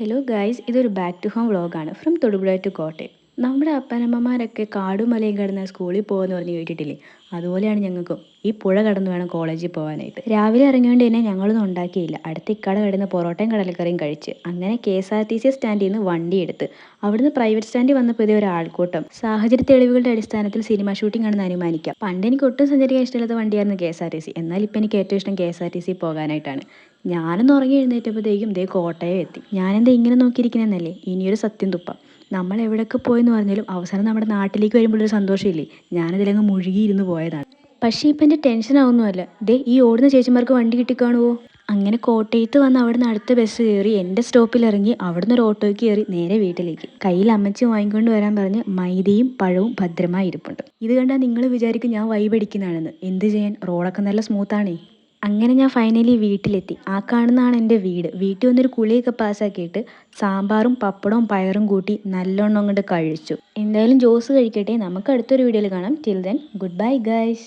Hello guys, ഇതൊരു back to home വ്ളോഗാണ് from Thodupuzha to Kottayam. നമ്മുടെ അപ്പനമ്മമാരൊക്കെ കാടും മലയും കടന്ന് സ്കൂളിൽ പോകുമെന്ന് പറഞ്ഞ് കേട്ടിട്ടില്ലേ? അതുപോലെയാണ് ഞങ്ങൾക്കും. ഈ പുഴ കടന്ന് വേണം കോളേജിൽ പോകാനായിട്ട്. രാവിലെ ഇറങ്ങിയോണ്ട് തന്നെ ഞങ്ങളൊന്നും ഉണ്ടാക്കിയില്ല. അടുത്ത ഇക്കട കടന്ന് പൊറോട്ടയും കടലക്കറിയും കഴിച്ച് അങ്ങനെ KSRTC സ്റ്റാൻഡിൽ നിന്ന് വണ്ടി എടുത്ത് അവിടുന്ന് പ്രൈവറ്റ് സ്റ്റാൻഡിൽ വന്നപ്പോൾ ഇതേ ഒരു ആൾക്കൂട്ടം. സാഹചര്യ തെളിവുകളുടെ അടിസ്ഥാനത്തിൽ സിനിമ ഷൂട്ടിംഗ് ആണെന്ന് അനുമാനിക്കാം. പണ്ട് എനിക്ക് ഒട്ടും സഞ്ചരിക്കാൻ ഇഷ്ടമില്ലാത്ത വണ്ടിയായിരുന്നു KSRTC. എന്നാൽ ഇപ്പം എനിക്ക് ഏറ്റവും ഇഷ്ടം KSRTC പോകാനായിട്ടാണ്. ഞാനൊന്ന് ഉറങ്ങി എഴുന്നേറ്റപ്പോഴത്തേക്കും ദേ കോട്ടയം എത്തി. ഞാനെന്താ ഇങ്ങനെ നോക്കിയിരിക്കുന്നതെന്നല്ലേ? ഇനിയൊരു സത്യം തുപ്പാം. നമ്മൾ എവിടെയൊക്കെ പോയെന്ന് പറഞ്ഞാലും അവസാനം നമ്മുടെ നാട്ടിലേക്ക് വരുമ്പോഴൊരു സന്തോഷമില്ലേ? ഞാനതിലങ്ങ് മുഴുകിയിരുന്ന് പോയതാണ്. പക്ഷേ ഇപ്പം എൻ്റെ ടെൻഷനാവുന്നുമല്ല. ദേ ഈ ഓടുന്ന ചേച്ചിമാർക്ക് വണ്ടി കിട്ടിക്കാണുമോ? അങ്ങനെ കോട്ടയത്ത് വന്ന് അവിടുന്ന് അടുത്ത ബസ് കയറി എൻ്റെ സ്റ്റോപ്പിൽ ഇറങ്ങി അവിടുന്ന് ഒരു ഓട്ടോയ്ക്ക് കയറി നേരെ വീട്ടിലേക്ക്. കയ്യിൽ അമ്മച്ചി വാങ്ങിക്കൊണ്ട് വരാൻ പറഞ്ഞ് മൈദയും പഴവും ഭദ്രമായി ഇരിപ്പുണ്ട്. ഇത് കണ്ടാൽ നിങ്ങൾ വിചാരിക്കും ഞാൻ വൈബ് അടിക്കുന്നതാണെന്ന്. എന്ത് ചെയ്യാൻ, റോഡൊക്കെ നല്ല സ്മൂത്താണേ. അങ്ങനെ ഞാൻ ഫൈനലി വീട്ടിലെത്തി. ആ കാണുന്നതാണ് എൻ്റെ വീട്. വീട്ടിൽ വന്നൊരു കുളിയൊക്കെ പാസ്സാക്കിയിട്ട് സാമ്പാറും പപ്പടവും പയറും കൂട്ടി നല്ലോണം കൊണ്ട് കഴിച്ചു. എന്തായാലും ജ്യൂസ് കഴിക്കട്ടെ. നമുക്ക് അടുത്തൊരു വീഡിയോയിൽ കാണാം. Till then good bye guys.